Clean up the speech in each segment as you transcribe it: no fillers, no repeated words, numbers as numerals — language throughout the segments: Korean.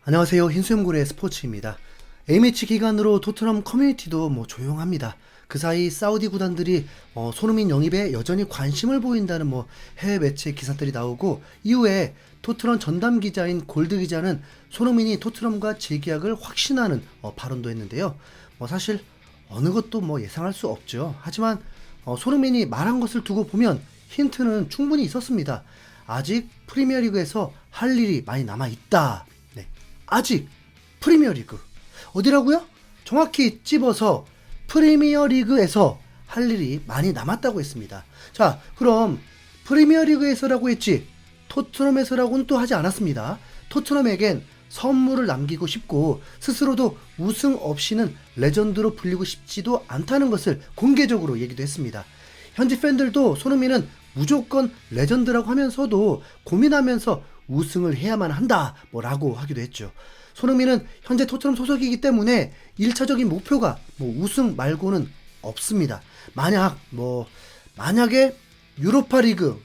안녕하세요. 흰수염고래 스포츠입니다. A매치 기간으로 토트넘 커뮤니티도 조용합니다. 그 사이 사우디 구단들이 손흥민 영입에 여전히 관심을 보인다는 해외 매체 기사들이 나오고, 이후에 토트넘 전담 기자인 골드 기자는 손흥민이 토트넘과 재계약을 확신하는 발언도 했는데요. 사실 어느 것도 예상할 수 없죠. 하지만 손흥민이 말한 것을 두고 보면 힌트는 충분히 있었습니다. 아직 프리미어리그에서 할 일이 많이 남아있다. 네, 아직 프리미어리그 어디라고요? 정확히 찝어서 프리미어리그에서 할 일이 많이 남았다고 했습니다. 자, 그럼 프리미어리그에서라고 했지 토트넘에서라고는 또 하지 않았습니다. 토트넘에겐 선물을 남기고 싶고 스스로도 우승 없이는 레전드로 불리고 싶지도 않다는 것을 공개적으로 얘기도 했습니다. 현지 팬들도 손흥민은 무조건 레전드라고 하면서도 고민하면서 우승을 해야만 한다 라고 하기도 했죠. 손흥민은 현재 토트넘 소속이기 때문에 1차적인 목표가 우승 말고는 없습니다. 만약에 유로파리그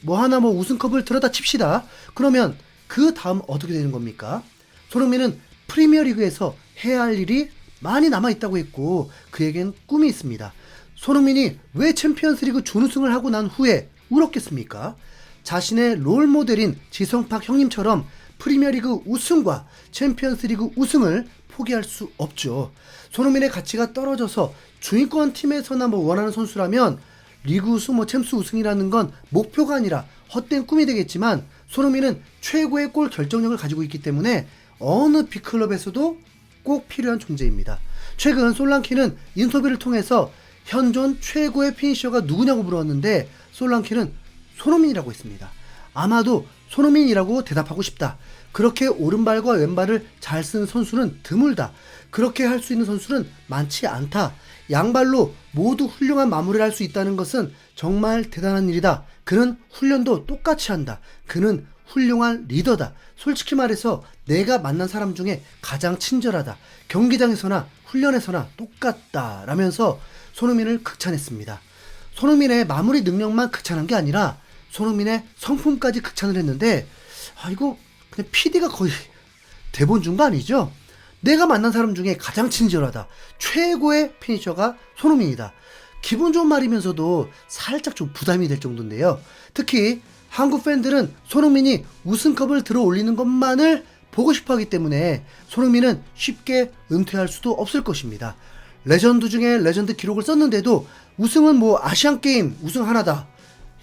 하나 우승컵을 들어다 칩시다. 그러면 그 다음 어떻게 되는 겁니까? 손흥민은 프리미어리그에서 해야 할 일이 많이 남아있다고 했고, 그에겐 꿈이 있습니다. 손흥민이 왜 챔피언스리그 준우승을 하고 난 후에 울었겠습니까? 자신의 롤모델인 지성팍 형님처럼 프리미어리그 우승과 챔피언스리그 우승을 포기할 수 없죠. 손흥민의 가치가 떨어져서 중위권 팀에서나 원하는 선수라면 리그 우승, 챔스 우승이라는 건 목표가 아니라 헛된 꿈이 되겠지만, 손흥민은 최고의 골 결정력을 가지고 있기 때문에 어느 빅클럽에서도 꼭 필요한 존재입니다. 최근 솔랑키는 인터뷰를 통해서 현존 최고의 피니셔가 누구냐고 물었는데 솔랑키는 손흥민이라고 했습니다. 아마도 손흥민이라고 대답하고 싶다. 그렇게 오른발과 왼발을 잘 쓰는 선수는 드물다. 그렇게 할 수 있는 선수는 많지 않다. 양발로 모두 훌륭한 마무리를 할 수 있다는 것은 정말 대단한 일이다. 그는 훈련도 똑같이 한다. 그는 훌륭한 리더다. 솔직히 말해서 내가 만난 사람 중에 가장 친절하다. 경기장에서나 훈련에서나 똑같다. 라면서 손흥민을 극찬했습니다. 손흥민의 마무리 능력만 극찬한 게 아니라 손흥민의 성품까지 극찬을 했는데, 이거 그냥 PD가 거의 대본 준 거 아니죠? 내가 만난 사람 중에 가장 친절하다. 최고의 피니셔가 손흥민이다. 기분 좋은 말이면서도 살짝 좀 부담이 될 정도인데요. 특히 한국 팬들은 손흥민이 우승컵을 들어 올리는 것만을 보고 싶어 하기 때문에 손흥민은 쉽게 은퇴할 수도 없을 것입니다. 레전드 중에 레전드 기록을 썼는데도 우승은 아시안게임 우승 하나다.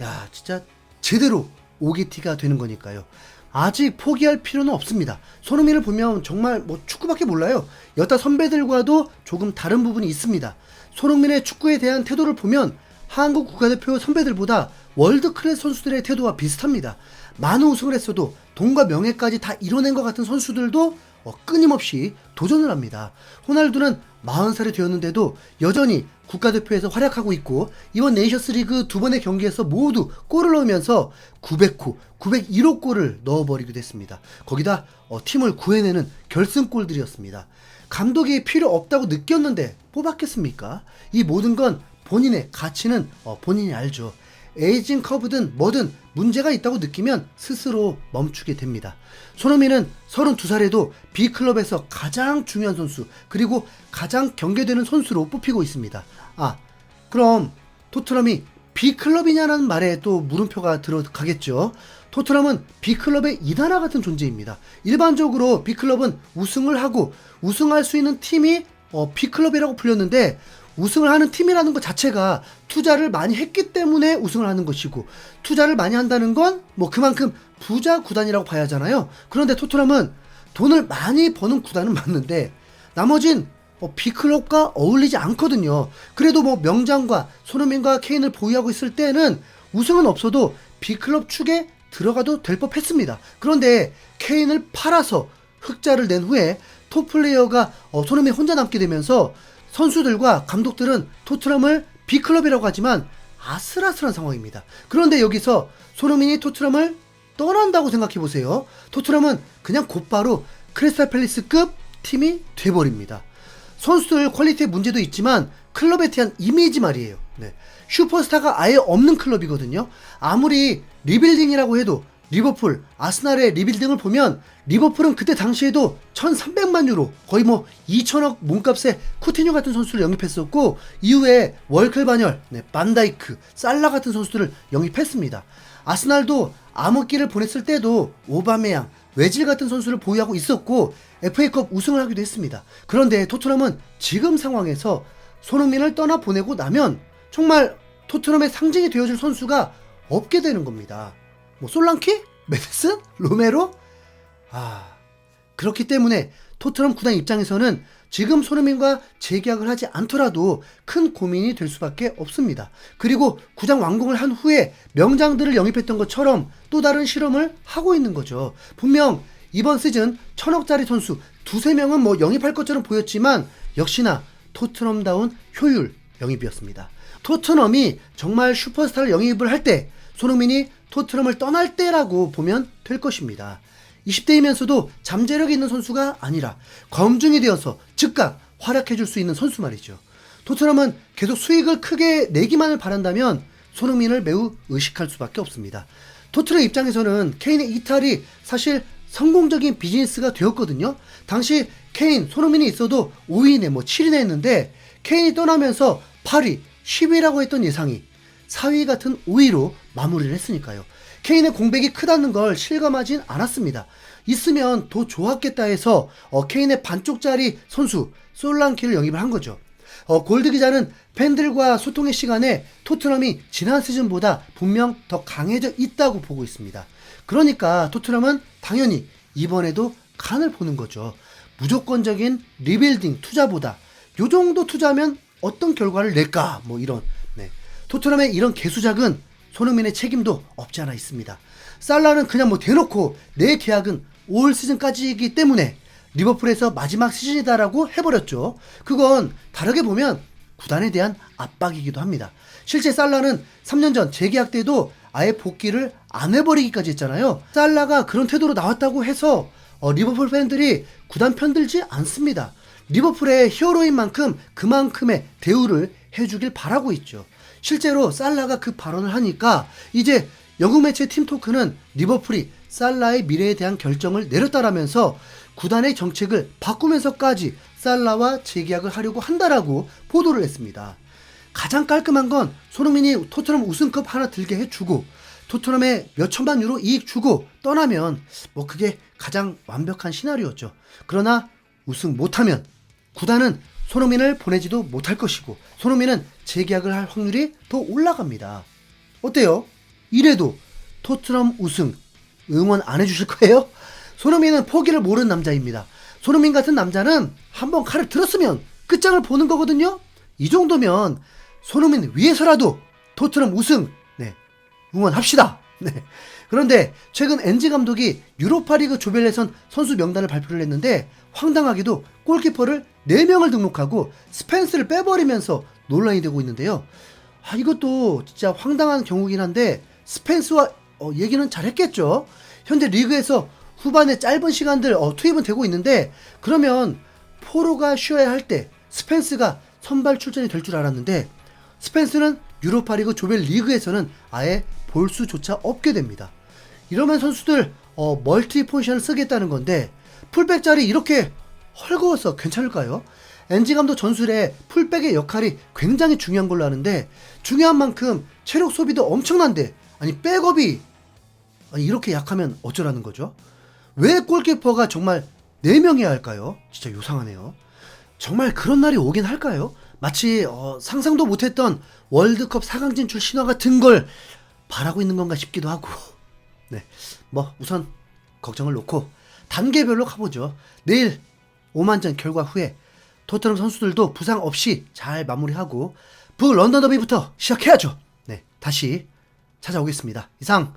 야, 진짜 제대로 OGT가 되는 거니까요. 아직 포기할 필요는 없습니다. 손흥민을 보면 정말 축구밖에 몰라요. 여타 선배들과도 조금 다른 부분이 있습니다. 손흥민의 축구에 대한 태도를 보면 한국 국가대표 선배들보다 월드 클래스 선수들의 태도와 비슷합니다. 많은 우승을 했어도 돈과 명예까지 다 이뤄낸 것 같은 선수들도 끊임없이 도전을 합니다. 호날두는 40살이 되었는데도 여전히 국가대표에서 활약하고 있고, 이번 네이션스리그 2번의 경기에서 모두 골을 넣으면서 900호, 901호 골을 넣어버리기도 했습니다. 거기다 팀을 구해내는 결승골들이었습니다. 감독이 필요 없다고 느꼈는데 뽑았겠습니까? 이 모든 건 본인의 가치는 본인이 알죠. 에이징 커브든 뭐든 문제가 있다고 느끼면 스스로 멈추게 됩니다. 손흥민은 32살에도 B클럽에서 가장 중요한 선수, 그리고 가장 경계되는 선수로 뽑히고 있습니다. 그럼 토트넘이 B클럽이냐는 말에 또 물음표가 들어가겠죠. 토트넘은 B클럽의 이단화 같은 존재입니다. 일반적으로 B클럽은 우승을 하고 우승할 수 있는 팀이 B클럽이라고 불렸는데, 우승을 하는 팀이라는 것 자체가 투자를 많이 했기 때문에 우승을 하는 것이고, 투자를 많이 한다는 건 그만큼 부자 구단이라고 봐야 하잖아요. 그런데 토트넘은 돈을 많이 버는 구단은 맞는데 나머진 B클럽과 어울리지 않거든요. 그래도 명장과 손흥민과 케인을 보유하고 있을 때는 우승은 없어도 B클럽 축에 들어가도 될 법했습니다. 그런데 케인을 팔아서 흑자를 낸 후에 톱플레이어가 손흥민 혼자 남게 되면서 선수들과 감독들은 토트넘을 B클럽이라고 하지만 아슬아슬한 상황입니다. 그런데 여기서 손흥민이 토트넘을 떠난다고 생각해보세요. 토트넘은 그냥 곧바로 크리스탈 팰리스급 팀이 돼버립니다. 선수들 퀄리티의 문제도 있지만 클럽에 대한 이미지 말이에요. 슈퍼스타가 아예 없는 클럽이거든요. 아무리 리빌딩이라고 해도 리버풀, 아스날의 리빌딩을 보면 리버풀은 그때 당시에도 1300만 유로, 거의 뭐 2000억 몸값의 쿠티뉴 같은 선수를 영입했었고, 이후에 월클바열, 반다이크, 살라 같은 선수들을 영입했습니다. 아스날도 암흑기를 보냈을 때도 오바메양, 외질 같은 선수를 보유하고 있었고 FA컵 우승을 하기도 했습니다. 그런데 토트넘은 지금 상황에서 손흥민을 떠나보내고 나면 정말 토트넘의 상징이 되어줄 선수가 없게 되는 겁니다. 뭐 솔랑키? 메데슨? 로메로? 그렇기 때문에 토트넘 구단 입장에서는 지금 손흥민과 재계약을 하지 않더라도 큰 고민이 될 수밖에 없습니다. 그리고 구장 완공을 한 후에 명장들을 영입했던 것처럼 또 다른 실험을 하고 있는 거죠. 분명 이번 시즌 1000억짜리 선수 두세 명은 뭐 영입할 것처럼 보였지만 역시나 토트넘다운 효율 영입이었습니다. 토트넘이 정말 슈퍼스타를 영입을 할 때 손흥민이 토트넘을 떠날 때라고 보면 될 것입니다. 20대이면서도 잠재력이 있는 선수가 아니라 검증이 되어서 즉각 활약해줄 수 있는 선수 말이죠. 토트넘은 계속 수익을 크게 내기만을 바란다면 손흥민을 매우 의식할 수밖에 없습니다. 토트넘 입장에서는 케인의 이탈이 사실 성공적인 비즈니스가 되었거든요. 당시 케인, 손흥민이 있어도 5위네 7위네 했는데 케인이 떠나면서 8위, 10위라고 했던 예상이 4위 같은 5위로 마무리를 했으니까요. 케인의 공백이 크다는 걸 실감하진 않았습니다. 있으면 더 좋았겠다 해서 케인의 반쪽짜리 선수 솔랑키를 영입을 한 거죠. 골드 기자는 팬들과 소통의 시간에 토트넘이 지난 시즌보다 분명 더 강해져 있다고 보고 있습니다. 그러니까 토트넘은 당연히 이번에도 간을 보는 거죠. 무조건적인 리빌딩 투자보다 요 정도 투자하면 어떤 결과를 낼까 이런 토트넘의 이런 개수작은 손흥민의 책임도 없지 않아 있습니다. 살라는 그냥 대놓고 내 계약은 올 시즌까지이기 때문에 리버풀에서 마지막 시즌이다라고 해버렸죠. 그건 다르게 보면 구단에 대한 압박이기도 합니다. 실제 살라는 3년 전 재계약 때도 아예 복귀를 안 해버리기까지 했잖아요. 살라가 그런 태도로 나왔다고 해서 리버풀 팬들이 구단 편들지 않습니다. 리버풀의 히어로인 만큼 그만큼의 대우를 해주길 바라고 있죠. 실제로 살라가 그 발언을 하니까 이제 영국 매체 팀토크는 리버풀이 살라의 미래에 대한 결정을 내렸다라면서 구단의 정책을 바꾸면서까지 살라와 재계약을 하려고 한다라고 보도를 했습니다. 가장 깔끔한 건 손흥민이 토트넘 우승컵 하나 들게 해주고 토트넘에 몇천만 유로 이익 주고 떠나면 그게 가장 완벽한 시나리오였죠. 그러나 우승 못하면 구단은 손흥민을 보내지도 못할 것이고 손흥민은 재계약을 할 확률이 더 올라갑니다. 어때요? 이래도 토트넘 우승 응원 안 해주실 거예요? 손흥민은 포기를 모르는 남자입니다. 손흥민 같은 남자는 한번 칼을 들었으면 끝장을 보는 거거든요. 이 정도면 손흥민 위해서라도 토트넘 우승 응원합시다. 그런데 최근 엔지 감독이 유로파리그 조별예선 선수 명단을 발표를 했는데 황당하게도 골키퍼를 4명을 등록하고 스펜스를 빼버리면서 논란이 되고 있는데요. 이것도 진짜 황당한 경우긴 한데 스펜스와 얘기는 잘했겠죠. 현재 리그에서 후반에 짧은 시간들 투입은 되고 있는데 그러면 포로가 쉬어야 할 때 스펜스가 선발 출전이 될 줄 알았는데 스펜스는 유로파리그 조별리그에서는 아예 볼 수조차 없게 됩니다. 이러면 선수들 멀티 포지션을 쓰겠다는 건데 풀백 자리 이렇게 헐거워서 괜찮을까요? 엔지 감독 전술에 풀백의 역할이 굉장히 중요한 걸로 아는데 중요한 만큼 체력 소비도 엄청난데 백업이 이렇게 약하면 어쩌라는 거죠? 왜 골키퍼가 정말 4명이야 할까요? 진짜 요상하네요. 정말 그런 날이 오긴 할까요? 마치 상상도 못했던 월드컵 4강 진출 신화 같은 걸 바라고 있는 건가 싶기도 하고 우선 걱정을 놓고 단계별로 가보죠. 내일 오만전 결과 후에 토트넘 선수들도 부상 없이 잘 마무리하고 북런던 더비부터 시작해야죠. 다시 찾아오겠습니다. 이상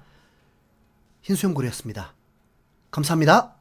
흰수염고래였습니다. 감사합니다.